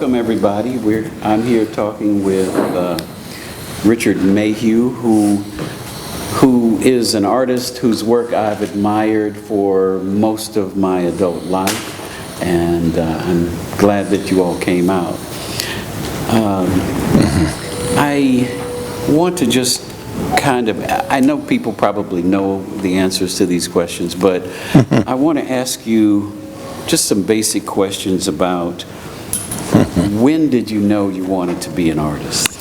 welcome everybody. I'm here talking with Richard Mayhew, who is an artist whose work I've admired for most of my adult life, and I'm glad that you all came out. I want to just I know people probably know the answers to these questions, but I want to ask you just some basic questions about when did you know you wanted to be an artist?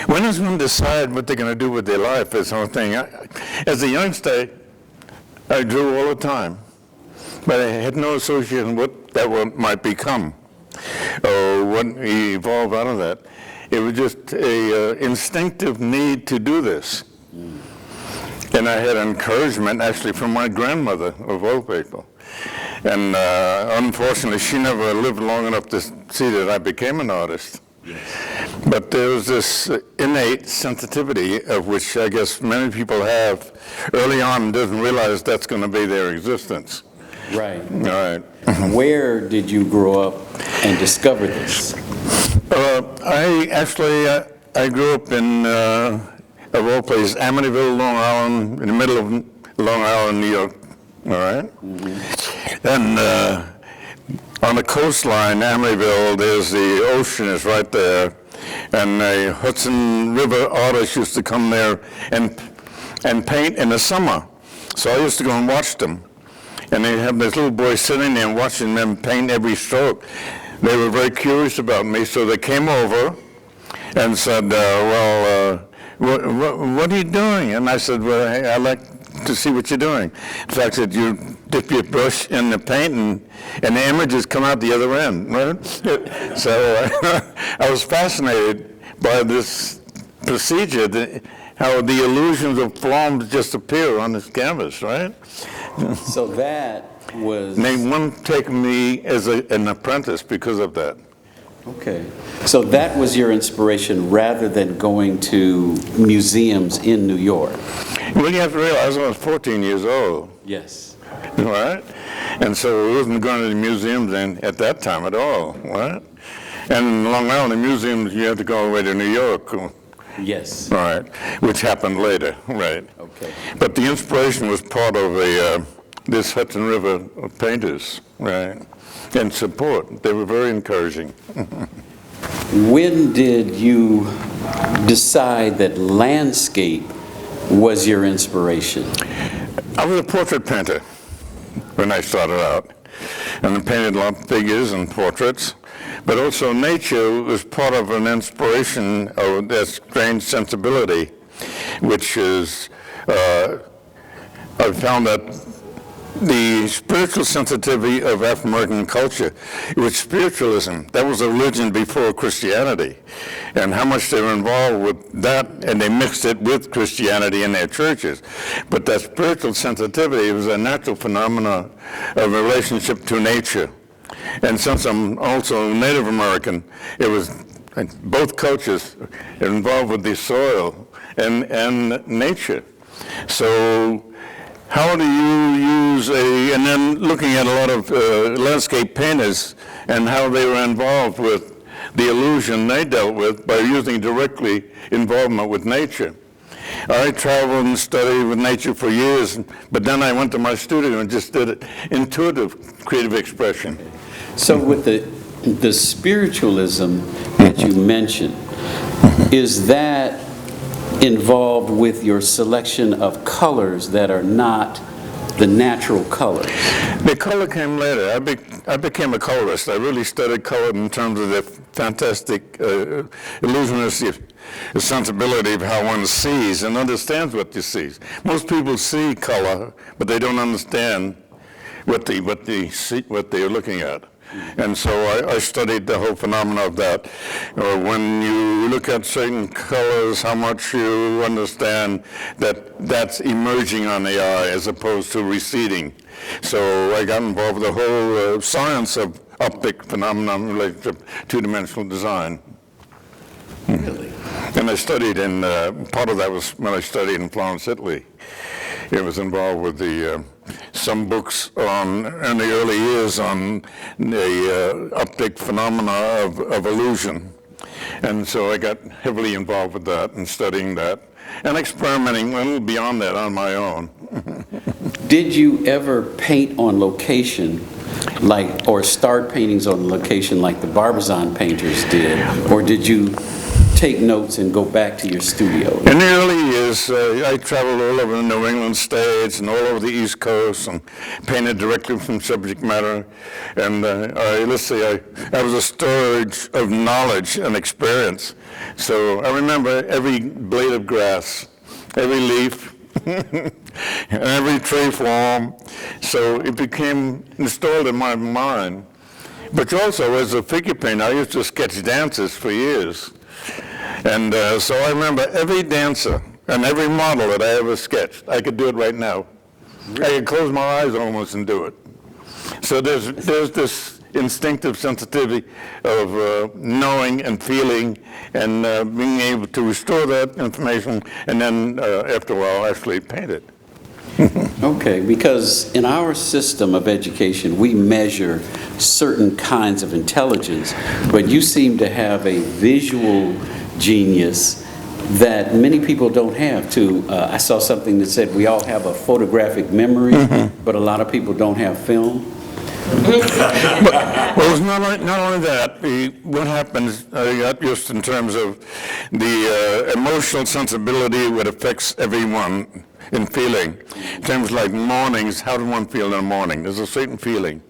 When does one decide what they're going to do with their life is the whole thing. As a youngster, I drew all the time, but I had no association with what that might become or what evolved out of that. It was just a instinctive need to do this. And I had encouragement actually from my grandmother, of all people. And unfortunately, she never lived long enough to see that I became an artist. Yes. But there was this innate sensitivity of which I guess many people have early on and doesn't realize that's going to be their existence. Right. All right. Where did you grow up and discover this? I grew up in, of all places, Amityville, Long Island, in the middle of Long Island, New York, all right? Mm-hmm. And on the coastline, Amityville, there's the ocean is right there, and the Hudson River artists used to come there and paint in the summer. So I used to go and watch them. And they have this little boy sitting there and watching them paint every stroke. They were very curious about me, so they came over and said, what are you doing? And I said, well, hey, I'd like to see what you're doing. In fact, said, you dip your brush in the paint and the images come out the other end, right? So I was fascinated by this procedure, how the illusions of forms just appear on this canvas, right? So that was... They wouldn't take me as an apprentice because of that. Okay. So that was your inspiration rather than going to museums in New York? Well, you have to realize I was 14 years old. Yes. Right? And so I wasn't going to the museums at that time at all, right? And in Long Island, the museums, you had to go all the way to New York. Yes. Right, which happened later, right. Okay. But the inspiration was part of this Hudson River painters, right, and support. They were very encouraging. When did you decide that landscape was your inspiration? I was a portrait painter when I started out, and I painted a lot of figures and portraits. But also nature was part of an inspiration of that strange sensibility, which is, I found that the spiritual sensitivity of African American culture, it was spiritualism. That was a religion before Christianity. And how much they were involved with that, and they mixed it with Christianity in their churches. But that spiritual sensitivity was a natural phenomenon of relationship to nature. And since I'm also Native American, it was both cultures involved with the soil and nature. So how do you use and then looking at a lot of landscape painters and how they were involved with the illusion they dealt with by using directly involvement with nature. I traveled and studied with nature for years, but then I went to my studio and just did it intuitive creative expression. So with the spiritualism that you mentioned, is that involved with your selection of colors that are not the natural colors? The color came later. I became a colorist. I really studied color in terms of the fantastic illusionistic sensibility of how one sees and understands what you see. Most people see color, but they don't understand what they are looking at. And so I studied the whole phenomena of that. When you look at certain colors, how much you understand that that's emerging on the eye as opposed to receding. So I got involved with the whole science of optic phenomenon related to two-dimensional design. Really? And I studied in, part of that was when I studied in Florence, Italy. It was involved with the some books on in the early years on the optic phenomena of illusion, and so I got heavily involved with that and studying that and experimenting a little beyond that on my own. Did you ever paint on location, or start paintings on location like the Barbizon painters did, or did you take notes and go back to your studio? In the early years, I traveled all over the New England states and all over the East Coast and painted directly from subject matter. And let's say I was a storage of knowledge and experience. So I remember every blade of grass, every leaf, and every tree form. So it became installed in my mind. But also, as a figure painter, I used to sketch dances for years. And so I remember every dancer and every model that I ever sketched. I could do it right now. I could close my eyes almost and do it. So there's this instinctive sensitivity of knowing and feeling and being able to restore that information and then after a while actually paint it. Okay, because in our system of education, we measure certain kinds of intelligence, but you seem to have a visual genius that many people don't have too. I saw something that said we all have a photographic memory, but a lot of people don't have film. Well, it's not only that. What happens, just in terms of the emotional sensibility, what affects everyone in feeling. In terms like mornings, how does one feel in the morning? There's a certain feeling.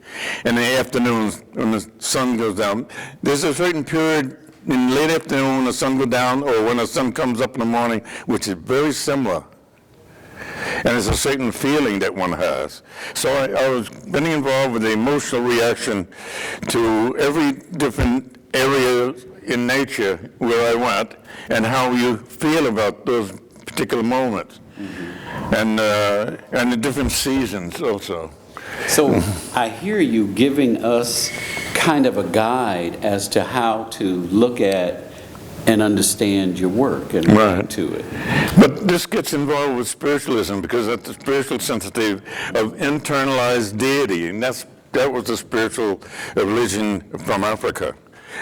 In the afternoons, when the sun goes down, there's a certain period in late afternoon when the sun goes down or when the sun comes up in the morning, which is very similar. And it's a certain feeling that one has. So I was getting involved with the emotional reaction to every different area in nature where I went and how you feel about those particular moments. And the different seasons also. So I hear you giving us kind of a guide as to how to look at and understand your work and relate to it. But this gets involved with spiritualism because that's the spiritual sensitivity of internalized deity, and that was the spiritual religion from Africa.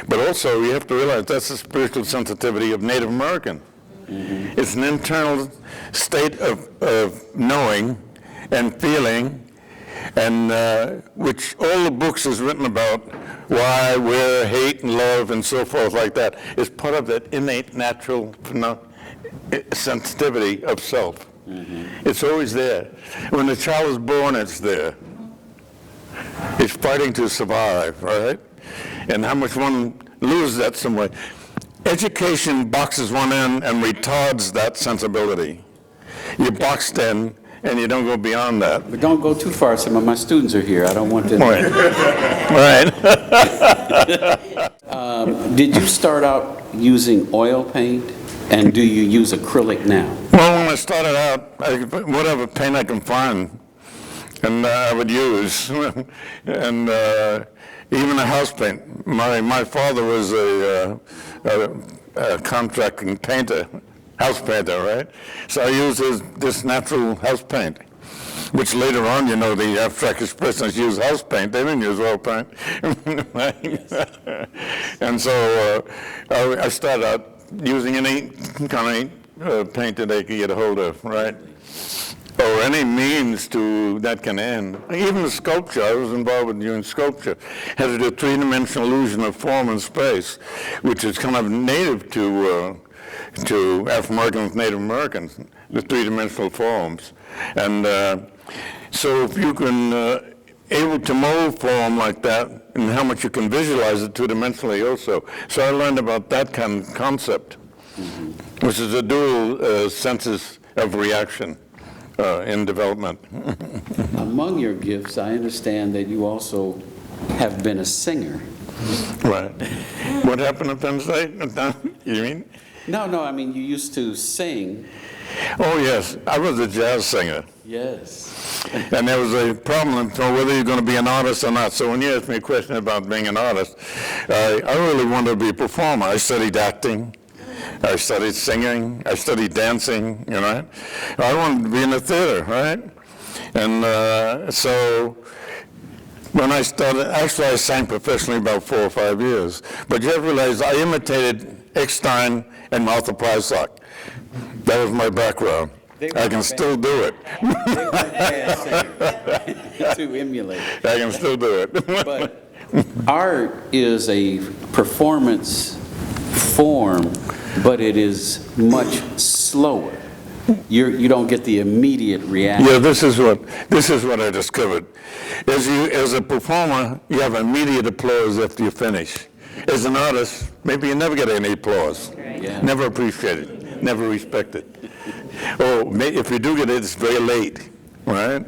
But also you have to realize that's the spiritual sensitivity of Native American. It's an internal state of knowing and feeling, and which all the books is written about, why, where, hate, and love, and so forth like that, is part of that innate natural sensitivity of self. It's always there. When the child is born, it's there. It's fighting to survive, right? And how much one loses that some way. Education boxes one in and retards that sensibility. You're boxed in, and you don't go beyond that. But don't go too far. Some of my students are here. I don't want them. Right. Did you start out using oil paint, and do you use acrylic now? Well, when I started out, whatever paint I can find, and I would use, and even a house paint. My father was a contracting painter, house painter, right? So I used this natural house paint, which later on, the abstract expressionists used house paint. They didn't use oil paint. And so I started out using any kind of paint that they could get a hold of, right? Or any means to that can end. Even the sculpture, I was involved with doing sculpture, had to do a three-dimensional illusion of form and space, which is kind of native to Afro-Americans, Native Americans, the three-dimensional forms. And so if you can able to mold form like that, and how much you can visualize it two-dimensionally also. So I learned about that kind of concept, which is a dual senses of reaction in development. Among your gifts, I understand that you also have been a singer. Right. What happened at Penn State? You mean? No, I mean, you used to sing. Oh, yes. I was a jazz singer. Yes. And there was a problem for whether you're going to be an artist or not. So when you asked me a question about being an artist, I really wanted to be a performer. I studied acting, I studied singing. I studied dancing, you know. I wanted to be in the theater, right? And so when I started, actually I sang professionally about 4 or 5 years. But you have to realize I imitated Eckstein and Martha Prysock. That was my background. I can still do it. They weren't bad singers to emulate. I can still do it. But art is a performance form, but it is much slower. You don't get the immediate reaction. Yeah, this is what I discovered. As a performer, you have immediate applause after you finish. As an artist, maybe you never get any applause. Yeah. Never appreciated, never respected. Or if you do get it, it's very late, right?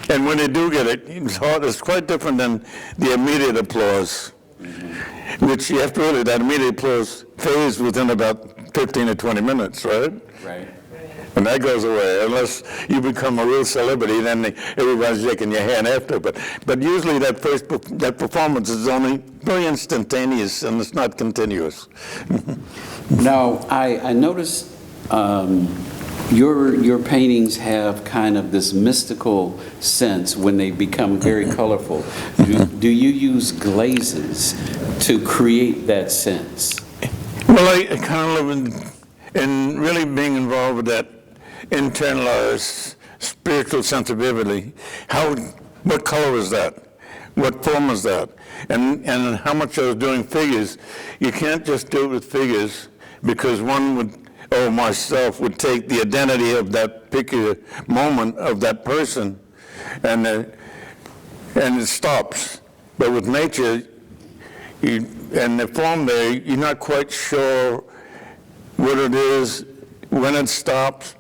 And when you do get it, it's hard. It's quite different than the immediate applause, which you have to really, that immediate applause fades within about 15 or 20 minutes, right? Right. And that goes away, unless you become a real celebrity, then everybody's shaking your hand after. But usually that performance is only very instantaneous, and it's not continuous. Now, I noticed your paintings have kind of this mystical sense when they become very colorful. Do you use glazes to create that sense? Well, I kind of live in really being involved with that internalized spiritual sensibility. What color is that? What form is that? And how much I was doing figures. You can't just do it with figures, because one would, or myself, would take the identity of that particular moment of that person, and it stops. But with nature, and the form there, you're not quite sure what it is, when it stops,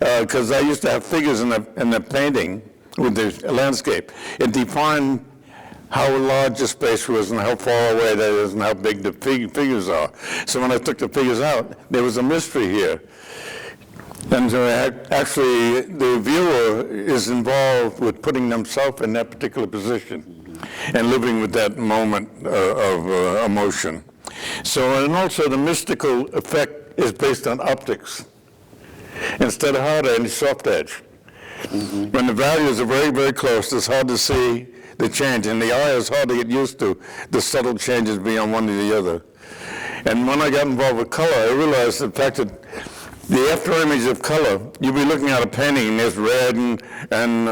because I used to have figures in the painting with the landscape. It defined how large the space was and how far away that is and how big the figures are. So when I took the figures out, there was a mystery here. And so actually, the viewer is involved with putting themselves in that particular position and living with that moment of emotion. So, and also the mystical effect is based on optics instead of hard edge, soft edge. When the values are very, very close, it's hard to see the change, and the eye is hard to get used to the subtle changes beyond one to the other. And when I got involved with color, I realized the fact that the after image of color, you'll be looking at a painting and there's red and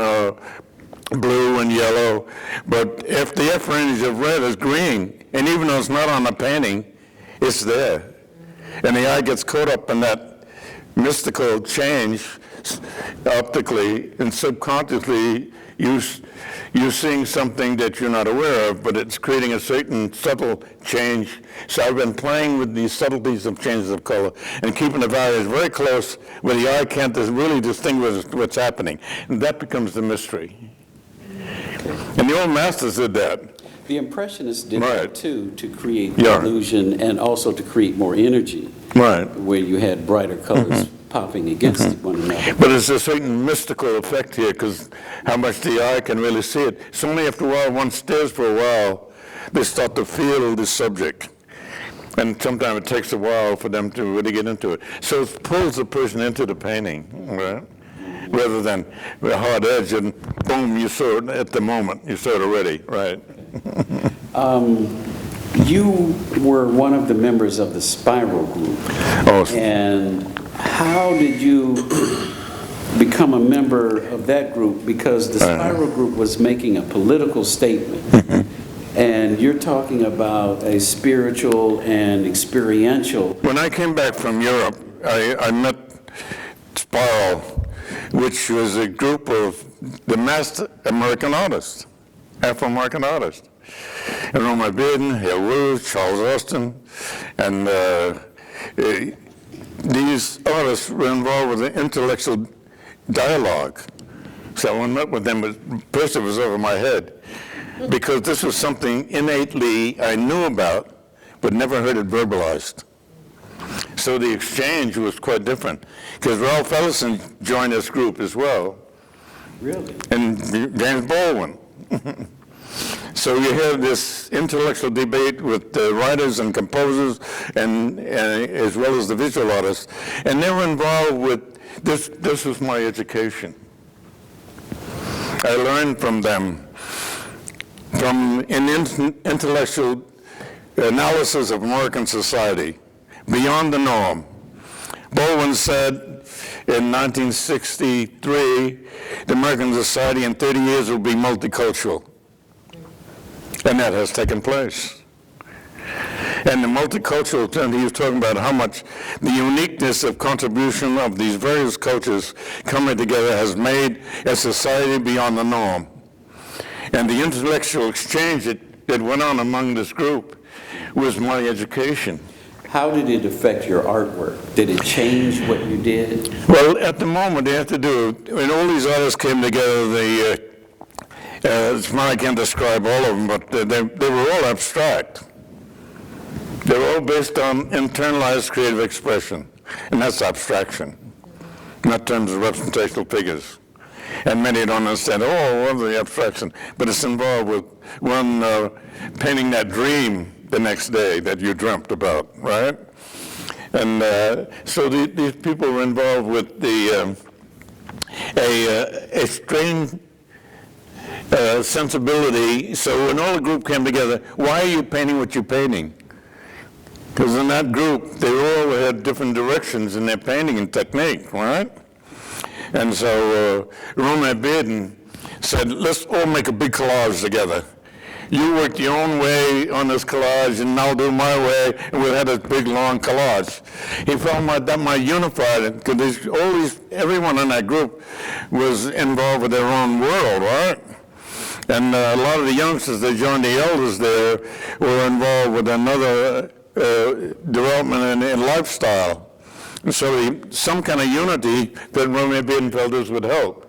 blue and yellow, but if the after image of red is green, and even though it's not on the painting, it's there. And the eye gets caught up in that mystical change optically, and subconsciously you're seeing something that you're not aware of, but it's creating a certain subtle change. So I've been playing with these subtleties of changes of color and keeping the values very close where the eye can't really distinguish what's happening. And that becomes the mystery. And the old masters did that. The Impressionists did Right. that too, to create Yeah. illusion and also to create more energy, Right. where you had brighter colors popping against one another. But there's a certain mystical effect here, because how much the eye can really see it. It's only after a while, one stares for a while, they start to feel the subject. And sometimes it takes a while for them to really get into it. So it pulls the person into the painting, right? Rather than a hard edge and boom, you saw it at the moment. You saw it already, right? You were one of the members of the Spiral Group. Oh, And how did you become a member of that group? Because the Spiral Group was making a political statement. And you're talking about a spiritual and experiential. when I came back from Europe, I met Spiral, which was a group of the master American artists, Afro-American artists. And Ron Maybin, Hale Rouge, Charles Austin, and these artists were involved with an intellectual dialogue. So when I met with them, first it was over my head, because this was something innately I knew about, but never heard it verbalized. So the exchange was quite different, because Ralph Ellison joined this group as well, Really? and James Baldwin. So you have this intellectual debate with the writers and composers, and as well as the visual artists, and they were involved with this. This was my education. I learned from them, from an intellectual analysis of American society, beyond the norm. Baldwin said in 1963, the American society in 30 years will be multicultural. And that has taken place. And the multicultural trend, he was talking about how much the uniqueness of contribution of these various cultures coming together has made a society beyond the norm. And the intellectual exchange that went on among this group was my education. How did it affect your artwork? Did it change what you did? Well, at the moment, they had to do, when all these artists came together, I can't describe all of them, but they were all abstract. They were all based on internalized creative expression, and that's abstraction, not terms of representational figures. And many don't understand, what the abstraction? But it's involved with one painting that dream the next day that you dreamt about, right? And so these people were involved with a strange sensibility. So when all the group came together, why are you painting what you're painting? Because in that group, they all had different directions in their painting and technique, right? And so Romain Bearden said, let's all make a big collage together. You work your own way on this collage, and I'll do my way, and we'll have this big, long collage. He found that might unify it, because everyone in that group was involved with their own world, right? And a lot of the youngsters that joined the elders there were involved with another development in lifestyle. And so some kind of unity that Romain Bearden felt this would help.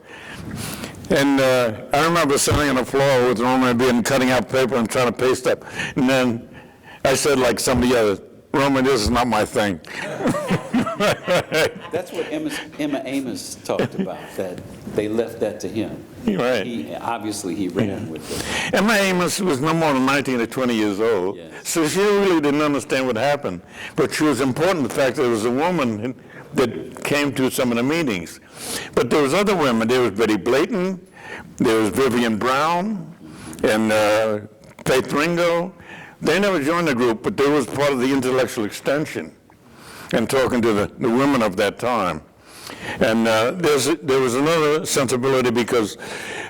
And I remember sitting on the floor with Romain Bearden cutting out paper and trying to paste up. And then I said, like some of the others, Romain, this is not my thing. That's what Emma Amos talked about, that they left that to him. Right. Obviously, he ran with it. Emma Amos was no more than 19 or 20 years old, yes. So she really didn't understand what happened. But she was important, the fact that there was a woman that came to some of the meetings. But there was other women. There was Betty Blayton, there was Vivian Brown, and Faith Ringo. They never joined the group, but they was part of the intellectual extension and talking to the women of that time. And there was another sensibility because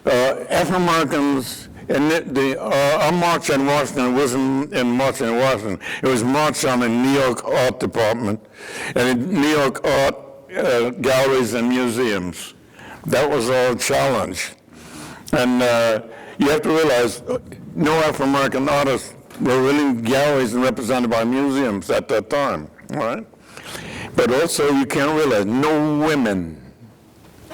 Afro-Americans, and our march on Washington wasn't in marching in Washington. It was march on the New York Art Department and New York art galleries and museums. That was our challenge. And you have to realize no Afro-American artists were really in galleries and represented by museums at that time, all right? But also you can't realize no women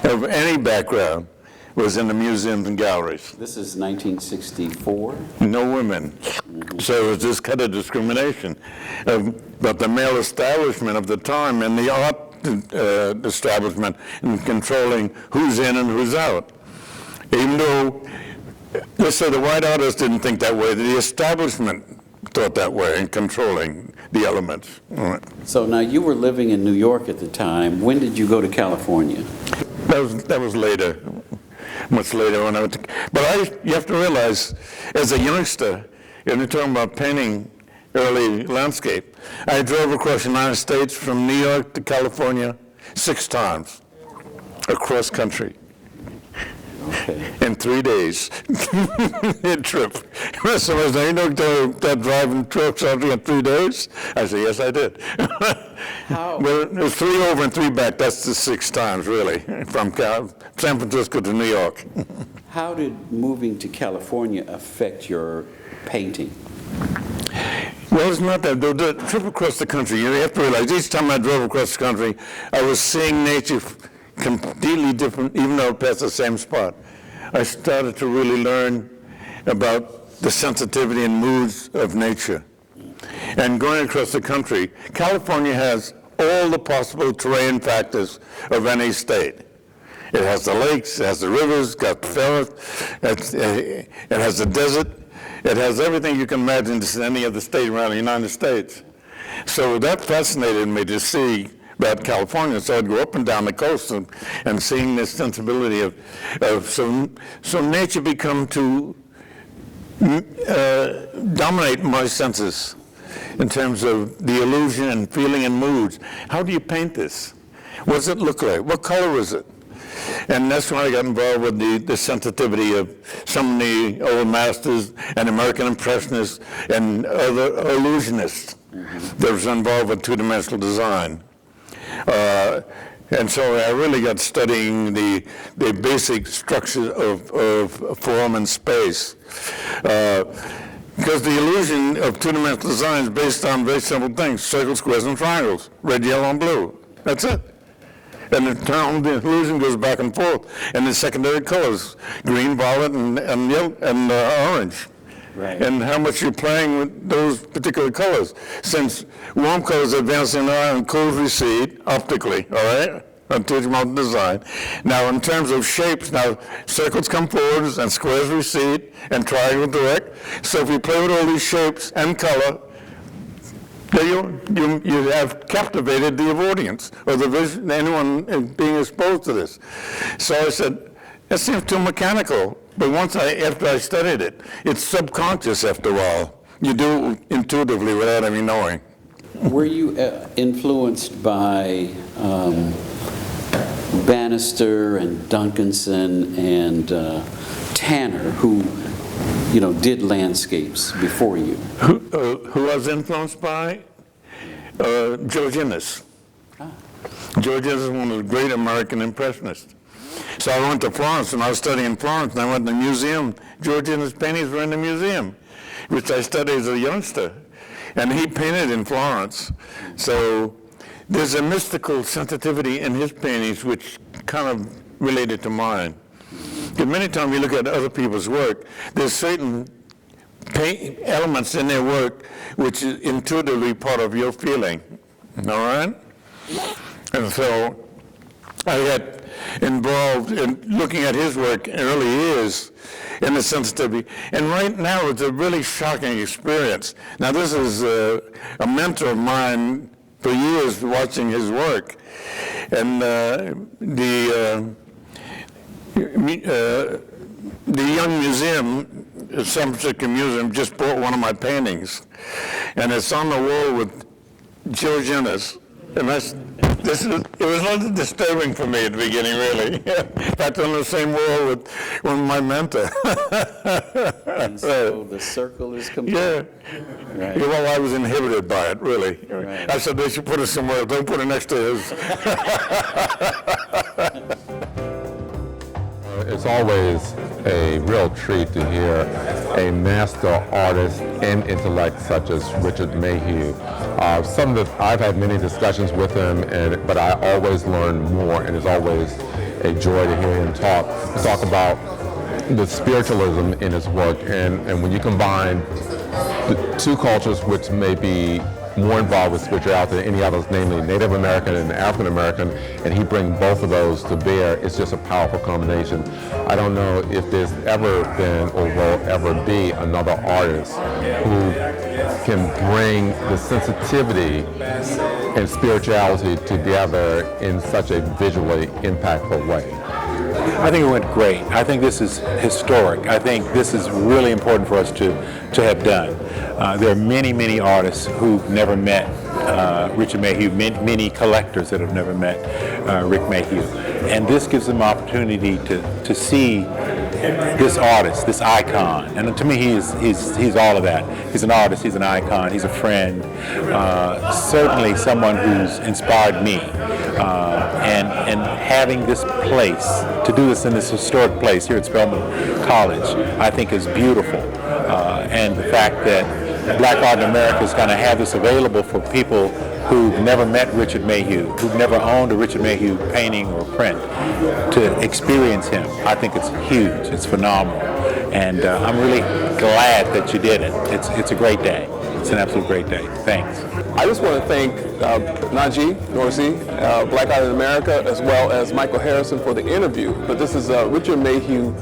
of any background was in the museums and galleries. This is 1964? No women. So it was this kind of discrimination. But the male establishment of the time and the art establishment in controlling who's in and who's out. Even though, let's say the white artists didn't think that way, the establishment thought that way in controlling the elements. All right. So now you were living in New York at the time. When did you go to California? That was later, much later when I went to, but you have to realize, as a youngster, and you're talking about painting early landscape, I drove across the United States from New York to California 6 times, across country. Okay. In 3 days. A trip. Someone said, you know, that driving trucks out in 3 days? I said, yes, I did. How? Well, it was 3 over and 3 back. That's the 6 times, really, from San Francisco to New York. How did moving to California affect your painting? Well, it's not that. The trip across the country, you have to realize, each time I drove across the country, I was seeing nature completely different, even though I passed the same spot. I started to really learn about the sensitivity and moods of nature. And going across the country, California has all the possible terrain factors of any state. It has the lakes, it has the rivers, got the forests, it has the desert, It has everything you can imagine to any other state around the United States. So that fascinated me to see about California. So I'd go up and down the coast and seeing this sensibility so nature become to dominate my senses in terms of the illusion and feeling and moods. How do you paint this? What does it look like? What color is it? And that's when I got involved with the sensitivity of some of the old masters and American Impressionists and other illusionists that was involved with two-dimensional design. And so I really got studying the basic structure of form and space. Because the illusion of two-dimensional design is based on very simple things: circles, squares, and triangles, red, yellow, and blue. That's it. And the illusion goes back and forth. And the secondary colors, green, violet, and yellow, and orange. Right. And how much you're playing with those particular colors. Since warm colors advance in air and cold recede optically, all right? On two-dimensional design. Now, in terms of shapes, now circles come forwards and squares recede and triangles direct. So if you play with all these shapes and color, then you have captivated the audience or the vision, anyone being exposed to this. So I said, that seems too mechanical. But after I studied it, it's subconscious after a while. You do it intuitively without even knowing. Were you influenced by Bannister and Duncanson and Tanner, who, did landscapes before you? Who I was influenced by? George Inness. George Inness is one of the great American Impressionists. So I went to Florence, and I was studying in Florence, and I went to the museum. George Inness' paintings were in the museum, which I studied as a youngster. And he painted in Florence. So there's a mystical sensitivity in his paintings which kind of related to mine. Because many times you look at other people's work, there's certain elements in their work which is intuitively part of your feeling, all right? And so I got involved in looking at his work in early years in the sensitivity. And right now it's a really shocking experience. Now this is a mentor of mine for years watching his work. And the Young Museum, San Francisco Museum, just bought one of my paintings. And it's on the wall with George Inness. And it was a little disturbing for me at the beginning, really. In fact, on the same wall with my mentor. And so the circle is complete. Yeah. Right. Yeah, well, I was inhibited by it, really. Right. I said they should put it somewhere. Don't put it next to his. It's always a real treat to hear a master artist and intellect such as Richard Mayhew. I've had many discussions with him, but I always learn more, and it's always a joy to hear him talk about the spiritualism in his work. And when you combine the two cultures which may be more involved with spirituality than any others, namely Native American and African American, and he brings both of those to bear, it's just a powerful combination. I don't know if there's ever been or will ever be another artist who can bring the sensitivity and spirituality together in such a visually impactful way. I think it went great. I think this is historic. I think this is really important for us to have done. There are many, many artists who've never met Richard Mayhew, many collectors that have never met Rick Mayhew. And this gives them opportunity to see this artist, this icon. And to me, he's all of that. He's an artist, he's an icon, he's a friend, certainly someone who's inspired me. And having this place, to do this in this historic place here at Spelman College, I think is beautiful. And the fact that Black Art in America is going to have this available for people who've never met Richard Mayhew, who've never owned a Richard Mayhew painting or print, to experience him. I think it's huge, it's phenomenal. And I'm really glad that you did it. It's a great day. It's an absolute great day. Thanks. I just want to thank Najee, Dorsey, Black Art in America, as well as Michael Harrison for the interview. But this is Richard Mayhew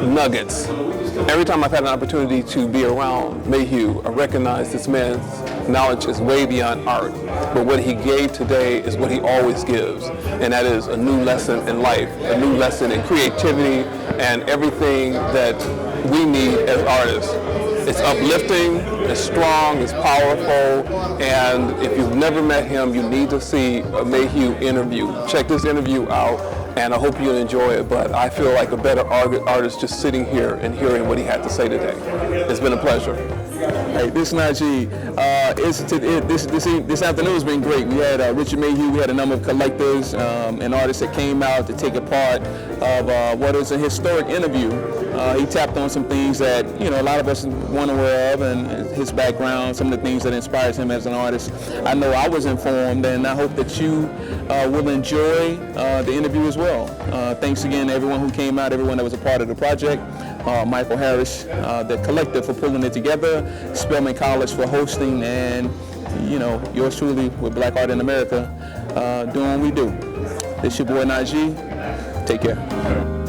nuggets. Every time I've had an opportunity to be around Mayhew, I recognize this man's knowledge is way beyond art. But what he gave today is what he always gives, and that is a new lesson in life, a new lesson in creativity, and everything that we need as artists. It's uplifting, it's strong, it's powerful, and if you've never met him, you need to see a Mayhew interview. Check this interview out, and I hope you'll enjoy it, but I feel like a better artist just sitting here and hearing what he had to say today. It's been a pleasure. Hey, this is Najee. This afternoon has been great. We had Richard Mayhew, we had a number of collectors and artists that came out to take a part of what is a historic interview. He tapped on some things that, you know, a lot of us weren't aware of, and his background, some of the things that inspires him as an artist. I know I was informed, and I hope that you will enjoy the interview as well. Thanks again to everyone who came out, everyone that was a part of the project. Michael Harris, the collective, for pulling it together, Spelman College for hosting, and, you know, yours truly with Black Art in America, doing what we do. This your boy Najee. Take care.